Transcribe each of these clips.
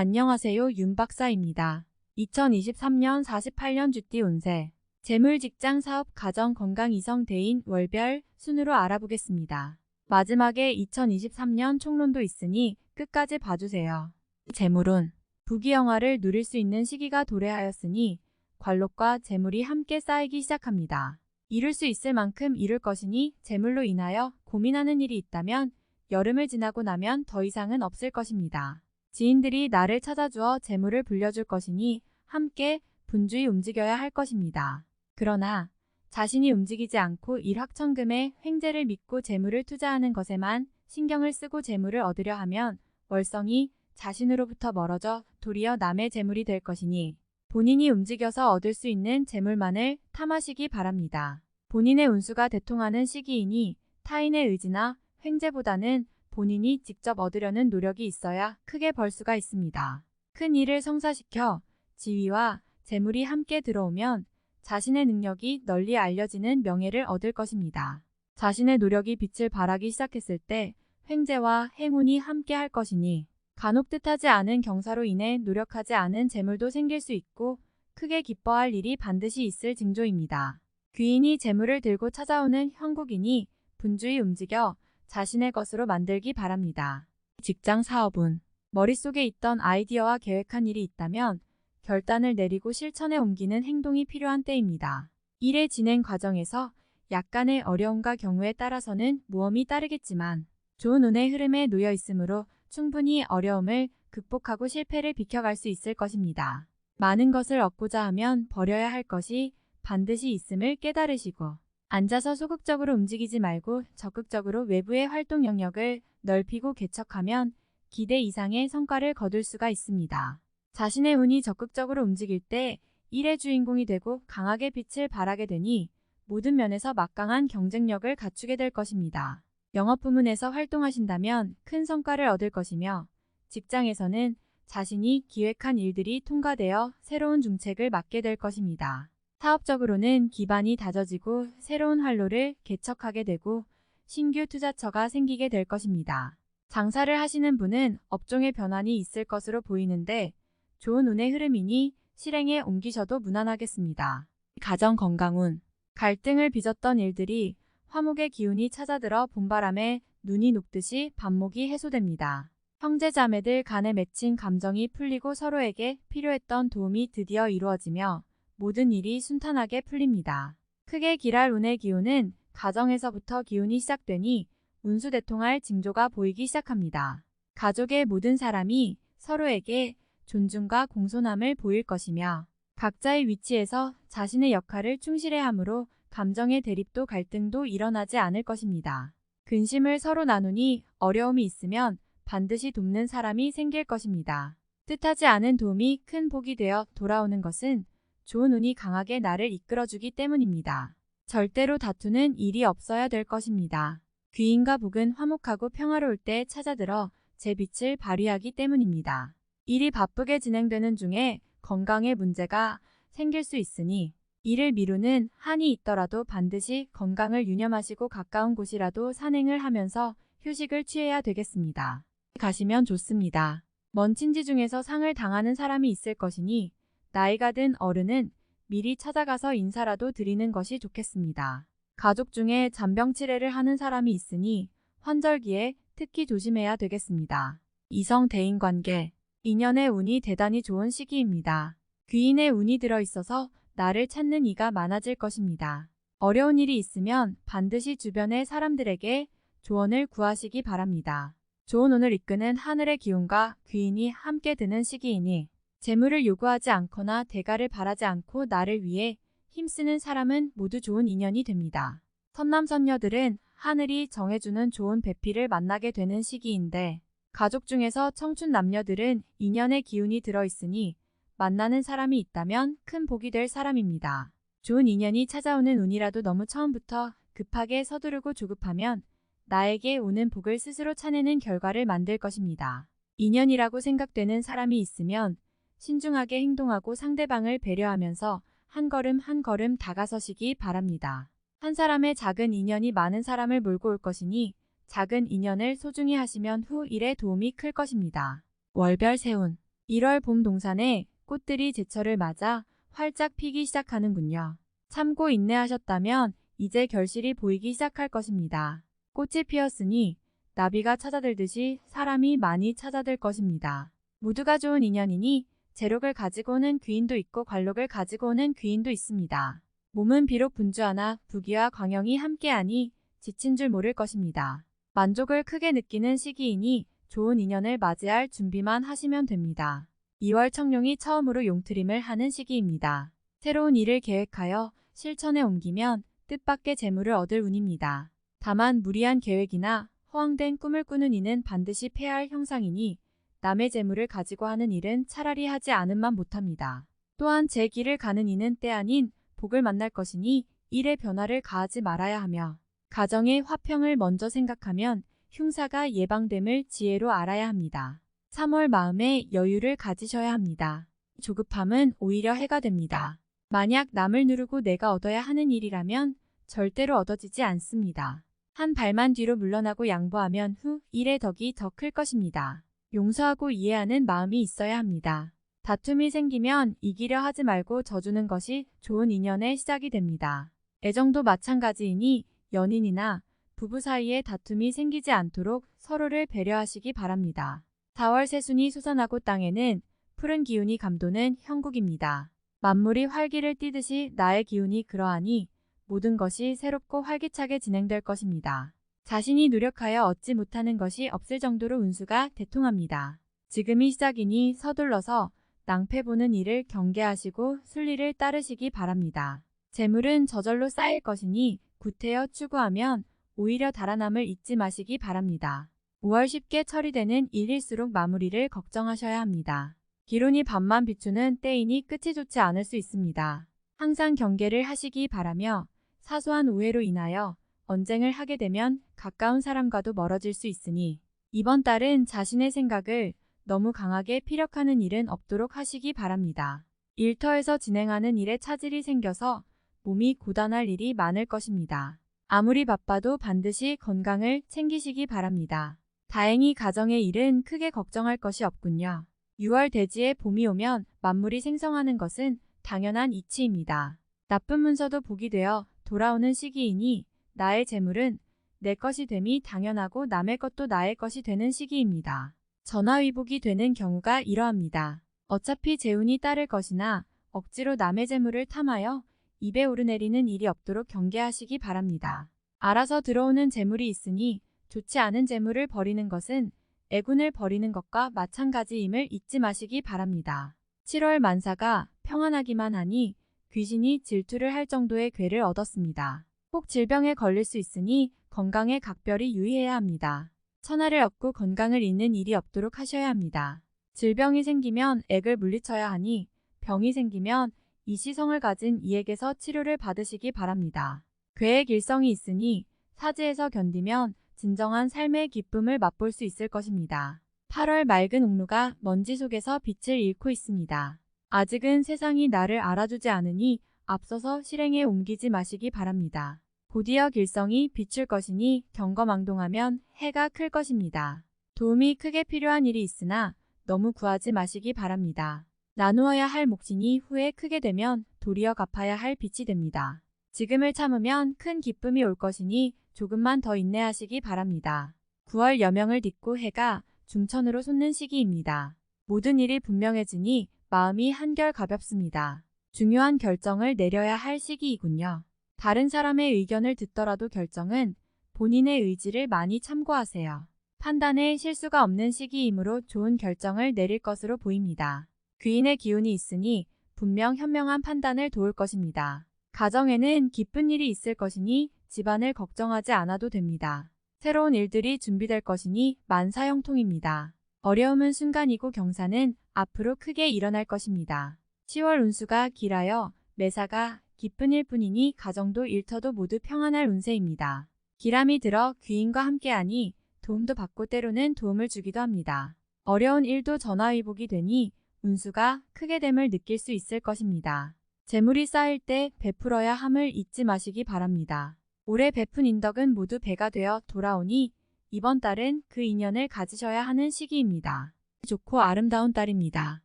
안녕하세요, 윤 박사입니다. 2023년 48년 쥐띠 운세, 재물, 직장, 사업, 가정, 건강, 이성, 대인, 월별 순으로 알아보겠습니다. 마지막에 2023년 총론도 있으니 끝까지 봐주세요. 재물운, 부귀영화를 누릴 수 있는 시기가 도래하였으니 관록과 재물이 함께 쌓이기 시작합니다. 이룰 수 있을 만큼 이룰 것이니 재물로 인하여 고민하는 일이 있다면 여름을 지나고 나면 더 이상은 없을 것입니다. 지인들이 나를 찾아주어 재물을 불려줄 것이니 함께 분주히 움직여야 할 것입니다. 그러나 자신이 움직이지 않고 일확천금의 횡재를 믿고 재물을 투자하는 것에만 신경을 쓰고 재물을 얻으려 하면 월성이 자신으로부터 멀어져 도리어 남의 재물이 될 것이니 본인이 움직여서 얻을 수 있는 재물만을 탐하시기 바랍니다. 본인의 운수가 대통하는 시기이니 타인의 의지나 횡재보다는 본인이 직접 얻으려는 노력이 있어야 크게 벌 수가 있습니다. 큰 일을 성사시켜 지위와 재물이 함께 들어오면 자신의 능력이 널리 알려지는 명예를 얻을 것입니다. 자신의 노력이 빛을 발하기 시작했을 때 횡재와 행운이 함께 할 것이니 간혹 뜻하지 않은 경사로 인해 노력하지 않은 재물도 생길 수 있고 크게 기뻐할 일이 반드시 있을 징조입니다. 귀인이 재물을 들고 찾아오는 형국이니 분주히 움직여 자신의 것으로 만들기 바랍니다. 직장, 사업운, 머릿속에 있던 아이디어와 계획한 일이 있다면 결단을 내리고 실천에 옮기는 행동이 필요한 때입니다. 일의 진행 과정에서 약간의 어려움과 경우에 따라서는 모험이 따르겠지만 좋은 운의 흐름에 놓여 있으므로 충분히 어려움을 극복하고 실패를 비켜갈 수 있을 것입니다. 많은 것을 얻고자 하면 버려야 할 것이 반드시 있음을 깨달으시고 앉아서 소극적으로 움직이지 말고 적극적으로 외부의 활동 영역을 넓히고 개척하면 기대 이상의 성과를 거둘 수가 있습니다. 자신의 운이 적극적으로 움직일 때 일의 주인공이 되고 강하게 빛을 발하게 되니 모든 면에서 막강한 경쟁력을 갖추게 될 것입니다. 영업 부문에서 활동하신다면 큰 성과를 얻을 것이며 직장에서는 자신이 기획한 일들이 통과되어 새로운 중책을 맡게 될 것입니다. 사업적으로는 기반이 다져지고 새로운 활로를 개척하게 되고 신규 투자처가 생기게 될 것입니다. 장사를 하시는 분은 업종의 변환이 있을 것으로 보이는데 좋은 운의 흐름이니 실행에 옮기셔도 무난하겠습니다. 가정, 건강운, 갈등을 빚었던 일들이 화목의 기운이 찾아들어 봄바람에 눈이 녹듯이 반목이 해소됩니다. 형제자매들 간에 맺힌 감정이 풀리고 서로에게 필요했던 도움이 드디어 이루어지며 모든 일이 순탄하게 풀립니다. 크게 길할 운의 기운은 가정에서부터 기운이 시작되니 운수대통할 징조가 보이기 시작합니다. 가족의 모든 사람이 서로에게 존중과 공손함을 보일 것이며 각자의 위치에서 자신의 역할을 충실히 함으로 감정의 대립도 갈등도 일어나지 않을 것입니다. 근심을 서로 나누니 어려움이 있으면 반드시 돕는 사람이 생길 것입니다. 뜻하지 않은 도움이 큰 복이 되어 돌아오는 것은 좋은 운이 강하게 나를 이끌어주기 때문입니다. 절대로 다투는 일이 없어야 될 것입니다. 귀인과 복은 화목하고 평화로울 때 찾아들어 제 빛을 발휘하기 때문입니다. 일이 바쁘게 진행되는 중에 건강에 문제가 생길 수 있으니 일을 미루는 한이 있더라도 반드시 건강을 유념하시고 가까운 곳이라도 산행을 하면서 휴식을 취해야 되겠습니다. 가시면 좋습니다. 먼 친지 중에서 상을 당하는 사람이 있을 것이니 나이가 든 어른은 미리 찾아가서 인사라도 드리는 것이 좋겠습니다. 가족 중에 잔병치레를 하는 사람이 있으니 환절기에 특히 조심해야 되겠습니다. 이성, 대인 관계, 인연의 운이 대단히 좋은 시기입니다. 귀인의 운이 들어있어서 나를 찾는 이가 많아질 것입니다. 어려운 일이 있으면 반드시 주변의 사람들에게 조언을 구하시기 바랍니다. 좋은 운을 이끄는 하늘의 기운과 귀인이 함께 드는 시기이니 재물을 요구하지 않거나 대가를 바라지 않고 나를 위해 힘쓰는 사람은 모두 좋은 인연이 됩니다. 선남선녀들은 하늘이 정해주는 좋은 배필을 만나게 되는 시기인데 가족 중에서 청춘 남녀들은 인연의 기운이 들어있으니 만나는 사람이 있다면 큰 복이 될 사람입니다. 좋은 인연이 찾아오는 운이라도 너무 처음부터 급하게 서두르고 조급하면 나에게 오는 복을 스스로 차내는 결과를 만들 것입니다. 인연이라고 생각되는 사람이 있으면 신중하게 행동하고 상대방을 배려하면서 한 걸음 한 걸음 다가서시기 바랍니다. 한 사람의 작은 인연이 많은 사람을 몰고 올 것이니 작은 인연을 소중히 하시면 후 일에 도움이 클 것입니다. 월별 세운 1월 봄 동산에 꽃들이 제철을 맞아 활짝 피기 시작하는군요. 참고 인내하셨다면 이제 결실이 보이기 시작할 것입니다. 꽃이 피었으니 나비가 찾아들듯이 사람이 많이 찾아들 것입니다. 모두가 좋은 인연이니 재록을 가지고 오는 귀인도 있고 관록을 가지고 오는 귀인도 있습니다. 몸은 비록 분주하나 부귀와 광영이 함께하니 지친 줄 모를 것입니다. 만족을 크게 느끼는 시기이니 좋은 인연을 맞이할 준비만 하시면 됩니다. 2월 청룡이 처음으로 용트림을 하는 시기입니다. 새로운 일을 계획하여 실천에 옮기면 뜻밖의 재물을 얻을 운입니다. 다만 무리한 계획이나 허황된 꿈을 꾸는 이는 반드시 패할 형상이니 남의 재물을 가지고 하는 일은 차라리 하지 않음만 못합니다. 또한 제 길을 가는 이는 때 아닌 복을 만날 것이니 일에 변화를 가하지 말아야 하며 가정의 화평을 먼저 생각하면 흉사가 예방됨을 지혜로 알아야 합니다. 3월 마음에 여유를 가지셔야 합니다. 조급함은 오히려 해가 됩니다. 만약 남을 누르고 내가 얻어야 하는 일이라면 절대로 얻어지지 않습니다. 한 발만 뒤로 물러나고 양보하면 후 일의 덕이 더 클 것입니다. 용서하고 이해하는 마음이 있어야 합니다. 다툼이 생기면 이기려 하지 말고 져주는 것이 좋은 인연의 시작이 됩니다. 애정도 마찬가지이니 연인이나 부부 사이에 다툼이 생기지 않도록 서로를 배려하시기 바랍니다. 4월 새순이 솟아나고 땅에는 푸른 기운이 감도는 형국입니다. 만물이 활기를 띠듯이 나의 기운이 그러하니 모든 것이 새롭고 활기차게 진행될 것입니다. 자신이 노력하여 얻지 못하는 것이 없을 정도로 운수가 대통합니다. 지금이 시작이니 서둘러서 낭패 보는 일을 경계하시고 순리를 따르시기 바랍니다. 재물은 저절로 쌓일 것이니 구태여 추구하면 오히려 달아남을 잊지 마시기 바랍니다. 5월 쉽게 처리되는 일일수록 마무리를 걱정하셔야 합니다. 기론이 밤만 비추는 때이니 끝이 좋지 않을 수 있습니다. 항상 경계를 하시기 바라며 사소한 오해로 인하여 언쟁을 하게 되면 가까운 사람과도 멀어질 수 있으니 이번 달은 자신의 생각을 너무 강하게 피력하는 일은 없도록 하시기 바랍니다. 일터에서 진행하는 일에 차질이 생겨서 몸이 고단할 일이 많을 것입니다. 아무리 바빠도 반드시 건강을 챙기시기 바랍니다. 다행히 가정의 일은 크게 걱정할 것이 없군요. 6월 대지에 봄이 오면 만물이 생성하는 것은 당연한 이치입니다. 나쁜 문서도 복이 되어 돌아오는 시기이니 나의 재물은 내 것이 됨이 당연하고 남의 것도 나의 것이 되는 시기입니다. 전화위복이 되는 경우가 이러합니다. 어차피 재운이 따를 것이나 억지로 남의 재물을 탐하여 입에 오르내리는 일이 없도록 경계하시기 바랍니다. 알아서 들어오는 재물이 있으니 좋지 않은 재물을 버리는 것은 애군을 버리는 것과 마찬가지임을 잊지 마시기 바랍니다. 7월 만사가 평안하기만 하니 귀신이 질투를 할 정도의 괴를 얻었습니다. 꼭 질병에 걸릴 수 있으니 건강에 각별히 유의해야 합니다. 천하를 얻고 건강을 잃는 일이 없도록 하셔야 합니다. 질병이 생기면 액을 물리쳐야 하니 병이 생기면 이시성을 가진 이에게서 치료를 받으시기 바랍니다. 괴의 일성이 있으니 사지에서 견디면 진정한 삶의 기쁨을 맛볼 수 있을 것입니다. 8월 맑은 옥루가 먼지 속에서 빛을 잃고 있습니다. 아직은 세상이 나를 알아주지 않으니 앞서서 실행에 옮기지 마시기 바랍니다. 곧이어 길성이 비출 것이니 경거망동하면 해가 클 것입니다. 도움이 크게 필요한 일이 있으나 너무 구하지 마시기 바랍니다. 나누어야 할 몫이니 후에 크게 되면 도리어 갚아야 할 빚이 됩니다. 지금을 참으면 큰 기쁨이 올 것이니 조금만 더 인내하시기 바랍니다. 9월 여명을 딛고 해가 중천으로 솟는 시기입니다. 모든 일이 분명해지니 마음이 한결 가볍습니다. 중요한 결정을 내려야 할 시기이군요. 다른 사람의 의견을 듣더라도 결정은 본인의 의지를 많이 참고하세요. 판단에 실수가 없는 시기이므로 좋은 결정을 내릴 것으로 보입니다. 귀인의 기운이 있으니 분명 현명한 판단을 도울 것입니다. 가정에는 기쁜 일이 있을 것이니 집안을 걱정하지 않아도 됩니다. 새로운 일들이 준비될 것이니 만사형통입니다. 어려움은 순간이고 경사는 앞으로 크게 일어날 것입니다. 10월 운수가 길하여 매사가 기쁜 일뿐이니 가정도 일터도 모두 평안할 운세입니다. 기람이 들어 귀인과 함께하니 도움도 받고 때로는 도움을 주기도 합니다. 어려운 일도 전화위복이 되니 운수가 크게 됨을 느낄 수 있을 것입니다. 재물이 쌓일 때 베풀어야 함을 잊지 마시기 바랍니다. 올해 베푼 인덕은 모두 배가 되어 돌아오니 이번 달은 그 인연을 가지셔야 하는 시기입니다. 좋고 아름다운 달입니다.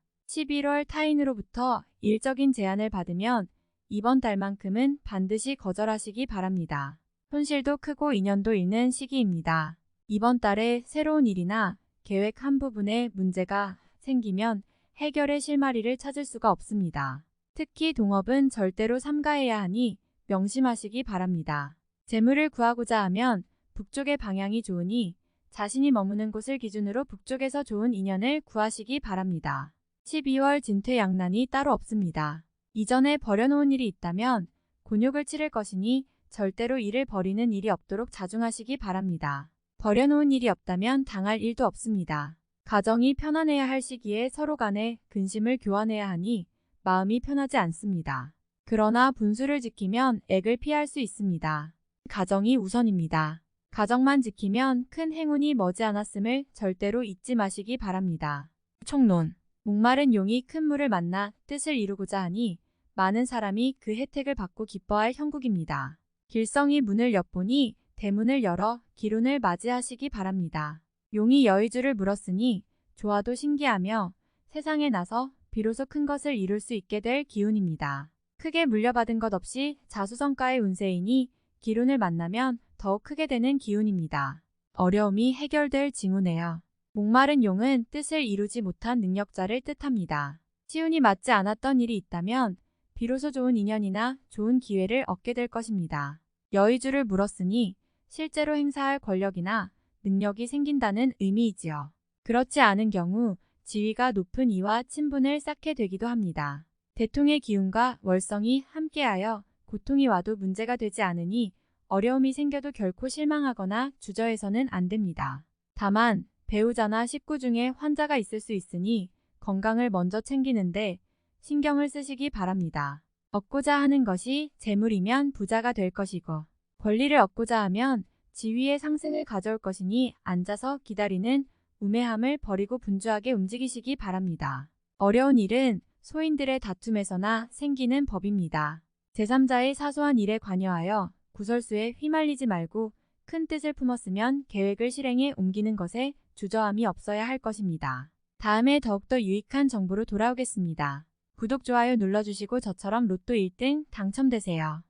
11월 타인으로부터 일적인 제안을 받으면 이번 달만큼은 반드시 거절하시기 바랍니다. 손실도 크고 인연도 잃는 시기입니다. 이번 달에 새로운 일이나 계획 한 부분에 문제가 생기면 해결의 실마리를 찾을 수가 없습니다. 특히 동업은 절대로 삼가해야 하니 명심하시기 바랍니다. 재물을 구하고자 하면 북쪽의 방향이 좋으니 자신이 머무는 곳을 기준으로 북쪽에서 좋은 인연을 구하시기 바랍니다. 12월 진퇴양난이 따로 없습니다. 이전에 버려놓은 일이 있다면 곤욕을 치를 것이니 절대로 이를 버리는 일이 없도록 자중하시기 바랍니다. 버려놓은 일이 없다면 당할 일도 없습니다. 가정이 편안해야 할 시기에 서로 간에 근심을 교환해야 하니 마음이 편하지 않습니다. 그러나 분수를 지키면 액을 피할 수 있습니다. 가정이 우선입니다. 가정만 지키면 큰 행운이 머지않았음을 절대로 잊지 마시기 바랍니다. 총론. 목마른 용이 큰 물을 만나 뜻을 이루고자 하니 많은 사람이 그 혜택을 받고 기뻐할 형국입니다. 길성이 문을 엿보니 대문을 열어 기운을 맞이하시기 바랍니다. 용이 여의주를 물었으니 좋아도 신기하며 세상에 나서 비로소 큰 것을 이룰 수 있게 될 기운입니다. 크게 물려받은 것 없이 자수성가의 운세이니 기운을 만나면 더욱 크게 되는 기운입니다. 어려움이 해결될 징후네요. 목마른 용은 뜻을 이루지 못한 능력자를 뜻합니다. 시운이 맞지 않았던 일이 있다면 비로소 좋은 인연이나 좋은 기회를 얻게 될 것입니다. 여의주를 물었으니 실제로 행사할 권력이나 능력이 생긴다는 의미이지요. 그렇지 않은 경우 지위가 높은 이와 친분을 쌓게 되기도 합니다. 대통의 기운과 월성이 함께하여 고통이 와도 문제가 되지 않으니 어려움이 생겨도 결코 실망하거나 주저해서는 안 됩니다. 다만 배우자나 식구 중에 환자가 있을 수 있으니 건강을 먼저 챙기는데 신경을 쓰시기 바랍니다. 얻고자 하는 것이 재물이면 부자가 될 것이고 권리를 얻고자 하면 지위의 상승을 가져올 것이니 앉아서 기다리는 우매함을 버리고 분주하게 움직이시기 바랍니다. 어려운 일은 소인들의 다툼에서나 생기는 법입니다. 제3자의 사소한 일에 관여하여 구설수에 휘말리지 말고 큰 뜻을 품었으면 계획을 실행에 옮기는 것에 주저함이 없어야 할 것입니다. 다음에 더욱더 유익한 정보로 돌아오겠습니다. 구독, 좋아요 눌러주시고 저처럼 로또 1등 당첨되세요.